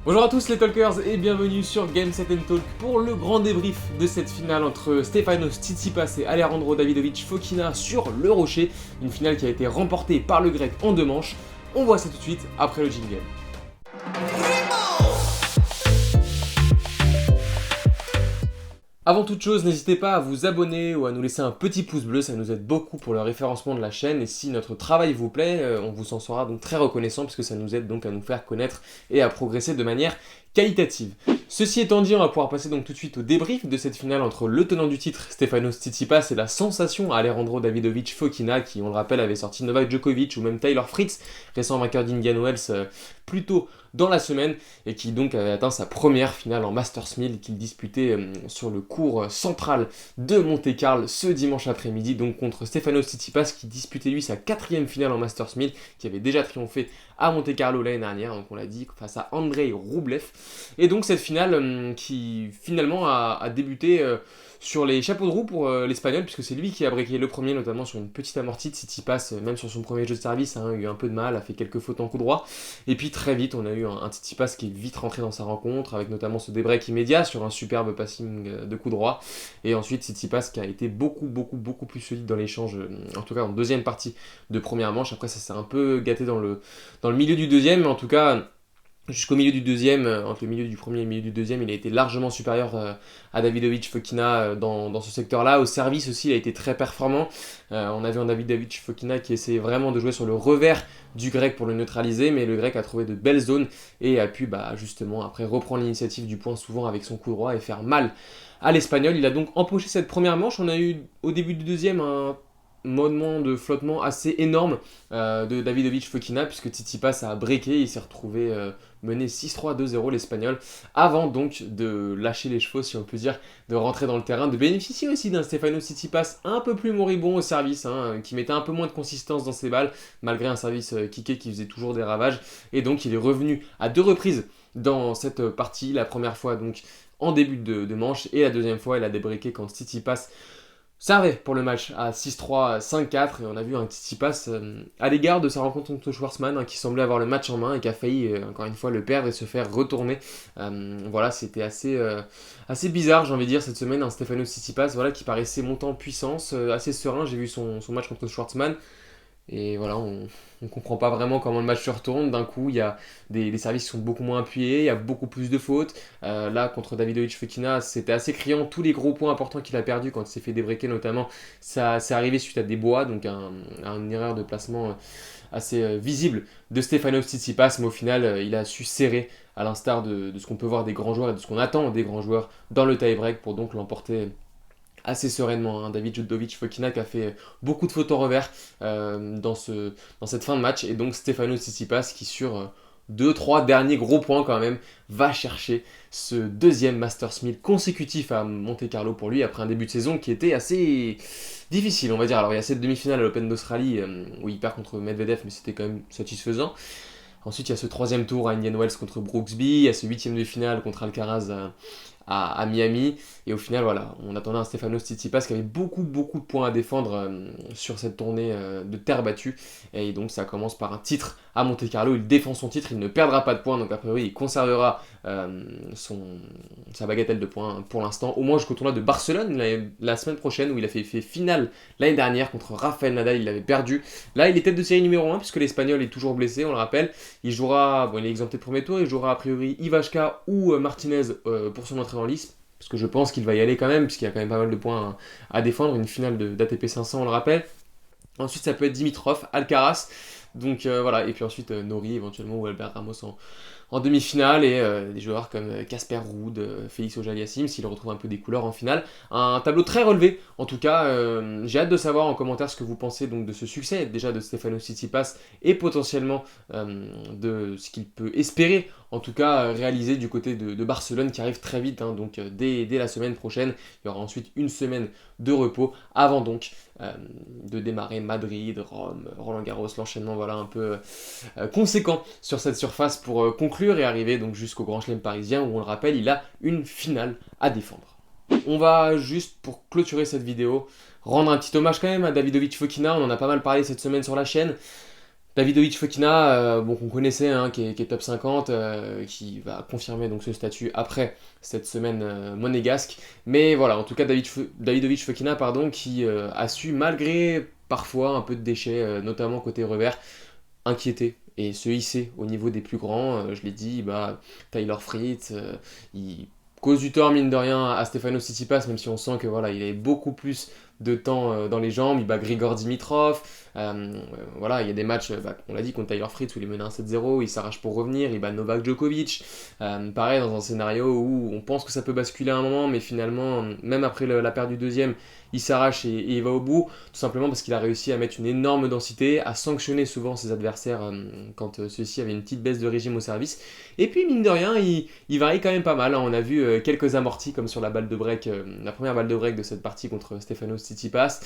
Bonjour à tous les talkers et bienvenue sur Game Set Talk pour le grand débrief de cette finale entre Stefanos Tsitsipas et Alejandro Davidovich Fokina sur le rocher, une finale qui a été remportée par le grec en 2 manches. On voit ça tout de suite après le jingle. Avant toute chose, n'hésitez pas à vous abonner ou à nous laisser un petit pouce bleu, ça nous aide beaucoup pour le référencement de la chaîne et si notre travail vous plaît, on vous en sera donc très reconnaissant parce que ça nous aide donc à nous faire connaître et à progresser de manière qualitative. Ceci étant dit, on va pouvoir passer donc tout de suite au débrief de cette finale entre le tenant du titre Stefanos Tsitsipas et la sensation Alejandro Davidovich Fokina qui, on le rappelle, avait sorti Novak Djokovic ou même Tyler Fritz, récent vainqueur d'Indian Wells plus tôt dans la semaine et qui donc avait atteint sa première finale en Masters 1000 qu'il disputait sur le cours central de Monte-Carlo ce dimanche après-midi, donc contre Stefanos Tsitsipas qui disputait lui sa 4e finale en Masters 1000, qui avait déjà triomphé à Monte-Carlo l'année dernière, donc on l'a dit, face à Andrei Rublev. Et donc cette finale qui finalement a débuté sur les chapeaux de roue pour l'Espagnol, puisque c'est lui qui a breaké le premier, notamment sur une petite amortie de Tsitsipas, même sur son premier jeu de service, a eu un peu de mal, a fait quelques fautes en coup droit. Et puis très vite, on a eu un Tsitsipas qui est vite rentré dans sa rencontre, avec notamment ce débreak immédiat sur un superbe passing de coup droit. Et ensuite, Tsitsipas qui a été beaucoup plus solide dans l'échange, en tout cas en deuxième partie de première manche. Après, ça s'est un peu gâté dans le milieu du deuxième, mais en tout cas... Jusqu'au milieu du deuxième, entre le milieu du premier et le milieu du deuxième, il a été largement supérieur à Davidovich Fokina dans ce secteur-là. Au service aussi, il a été très performant. On a vu un Davidovich Fokina qui essayait vraiment de jouer sur le revers du grec pour le neutraliser, mais le grec a trouvé de belles zones et a pu justement après reprendre l'initiative du point souvent avec son coup droit et faire mal à l'Espagnol. Il a donc empoché cette première manche. On a eu au début du deuxième un moment de flottement assez énorme de Davidovich Fokina puisque Tsitsipas a breaké, il s'est retrouvé mené 6-3, 2-0 l'Espagnol avant donc de lâcher les chevaux si on peut dire, de rentrer dans le terrain, de bénéficier aussi d'un Stefanos Tsitsipas un peu plus moribond au service, qui mettait un peu moins de consistance dans ses balles malgré un service kické qui faisait toujours des ravages et donc il est revenu à 2 reprises dans cette partie, la première fois donc en début de manche et la deuxième fois il a débreaké quand Tsitsipas servait pour le match à 6-3, 5-4 et on a vu un Tsitsipas à l'égard de sa rencontre contre Schwartzmann qui semblait avoir le match en main et qui a failli encore une fois le perdre et se faire retourner. Voilà, c'était assez bizarre j'ai envie de dire cette semaine, un Stefanos Tsitsipas qui paraissait monter en puissance, assez serein. J'ai vu son match contre Schwartzmann. Et voilà, on ne comprend pas vraiment comment le match se retourne. D'un coup, il y a des services qui sont beaucoup moins appuyés, il y a beaucoup plus de fautes. Là, contre Davidovich Fokina, c'était assez criant. Tous les gros points importants qu'il a perdus quand il s'est fait débreaker notamment, ça c'est arrivé suite à des bois, donc une erreur de placement assez visible de Stefanos Tsitsipas. Mais au final, il a su serrer, à l'instar de ce qu'on peut voir des grands joueurs et de ce qu'on attend des grands joueurs dans le tie-break pour donc l'emporter assez sereinement. Davidovich Fokina qui a fait beaucoup de fautes en revers dans cette fin de match et donc Stefanos Tsitsipas qui sur 2-3 derniers gros points quand même va chercher ce deuxième Masters 1000 consécutif à Monte-Carlo pour lui après un début de saison qui était assez difficile on va dire. Alors il y a cette demi-finale à l'Open d'Australie où il perd contre Medvedev mais c'était quand même satisfaisant. Ensuite il y a ce 3e tour à Indian Wells contre Brooksby, il y a ce 8e de finale contre Alcaraz à Miami, et au final voilà, on attendait un Stefanos Tsitsipas qui avait beaucoup de points à défendre sur cette tournée de terre battue, et donc ça commence par un titre à Monte-Carlo, il défend son titre, il ne perdra pas de points, donc a priori il conservera sa bagatelle de points pour l'instant, au moins jusqu'au tournoi de Barcelone la semaine prochaine où il a fait finale l'année dernière contre Rafael Nadal, il l'avait perdu. Là il est tête de série numéro 1 puisque l'Espagnol est toujours blessé, on le rappelle, il jouera, il est exempté de premier tour, il jouera a priori Ivashka ou Martinez pour son entrée en lice, parce que je pense qu'il va y aller quand même, puisqu'il y a quand même pas mal de points à défendre, une finale d'ATP 500 on le rappelle. Ensuite ça peut être Dimitrov, Alcaraz, donc voilà, et puis ensuite Nori éventuellement ou Albert Ramos en demi-finale, et des joueurs comme Casper Ruud, Félix Auger-Aliassime s'il retrouve un peu des couleurs en finale. Un tableau très relevé en tout cas. J'ai hâte de savoir en commentaire ce que vous pensez donc de ce succès déjà de Stefanos Tsitsipas et potentiellement de ce qu'il peut espérer en tout cas réaliser du côté de Barcelone qui arrive très vite, donc dès la semaine prochaine. Il y aura ensuite une semaine de repos avant donc de démarrer Madrid, Rome, Roland-Garros, l'enchaînement voilà un peu conséquent sur cette surface pour conclure et arriver donc jusqu'au Grand Chelem parisien où on le rappelle il a une finale à défendre. On va juste pour clôturer cette vidéo rendre un petit hommage quand même à Davidovich Fokina, on en a pas mal parlé cette semaine sur la chaîne. Davidovic Fokina, bon, qu'on connaissait, hein, qui est top 50, qui va confirmer donc ce statut après cette semaine monégasque. Mais voilà, en tout cas, Davidovic Fokina, pardon, qui a su, malgré parfois un peu de déchets, notamment côté revers, inquiéter et se hisser au niveau des plus grands. Je l'ai dit, bah, Tyler Fritz, il cause du tort, mine de rien, à Stefanos Tsitsipas, même si on sent que voilà, il avait beaucoup plus de temps dans les jambes. Il bat Grigor Dimitrov. Voilà, il y a des matchs, bah, on l'a dit, contre Tyler Fritz où il est mené 1-7-0, il s'arrache pour revenir, il bat Novak Djokovic. Pareil, dans un scénario où on pense que ça peut basculer à un moment, mais finalement, même après la perte du deuxième, il s'arrache et il va au bout, tout simplement parce qu'il a réussi à mettre une énorme densité, à sanctionner souvent ses adversaires quand ceux-ci avaient une petite baisse de régime au service. Et puis, mine de rien, il varie quand même pas mal, hein. On a vu quelques amortis, comme sur la balle de break, la première balle de break de cette partie contre Stefanos Tsitsipas.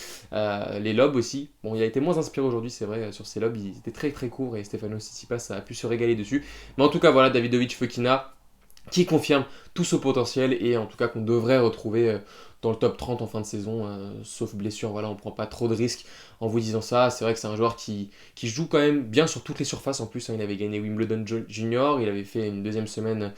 Les lobes aussi. Bon, il a été moins inspiré aujourd'hui, c'est vrai, sur ses lobes, ils étaient très très courts et Stefanos Tsitsipas a pu se régaler dessus. Mais en tout cas, voilà, Davidovic Fokina qui confirme tout ce potentiel et en tout cas qu'on devrait retrouver dans le top 30 en fin de saison, sauf blessure, voilà, on prend pas trop de risques en vous disant ça. C'est vrai que c'est un joueur qui joue quand même bien sur toutes les surfaces en plus, hein. Il avait gagné Wimbledon Junior, il avait fait une deuxième semaine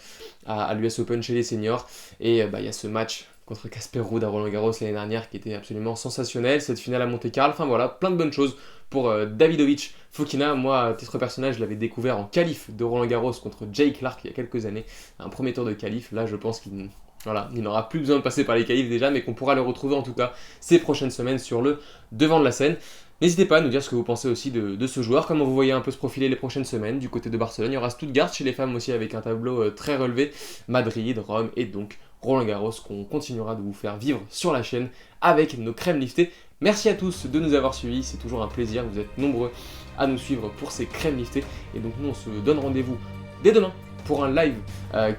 à l'US Open chez les seniors, et bah, il y a ce match contre Casper Ruud à Roland-Garros l'année dernière qui était absolument sensationnel, cette finale à Monte-Carlo, enfin voilà, plein de bonnes choses pour Davidovic Fokina. Moi, à titre personnel, je l'avais découvert en qualif de Roland-Garros contre Jay Clark il y a quelques années, un premier tour de qualif. Là, je pense qu'il voilà, il n'aura plus besoin de passer par les qualifs déjà, mais qu'on pourra le retrouver en tout cas ces prochaines semaines sur le devant de la scène. N'hésitez pas à nous dire ce que vous pensez aussi de ce joueur, comment vous voyez un peu se profiler les prochaines semaines du côté de Barcelone. Il y aura Stuttgart chez les femmes aussi avec un tableau très relevé, Madrid, Rome et donc Roland-Garros qu'on continuera de vous faire vivre sur la chaîne avec nos crèmes liftées. Merci à tous de nous avoir suivis, c'est toujours un plaisir, vous êtes nombreux à nous suivre pour ces crèmes liftées. Et donc nous on se donne rendez-vous dès demain pour un live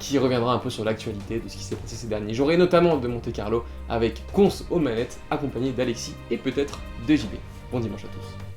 qui reviendra un peu sur l'actualité de ce qui s'est passé ces derniers jours, et notamment de Monte Carlo avec Cons aux manettes, accompagné d'Alexis et peut-être de JB. Bon dimanche à tous.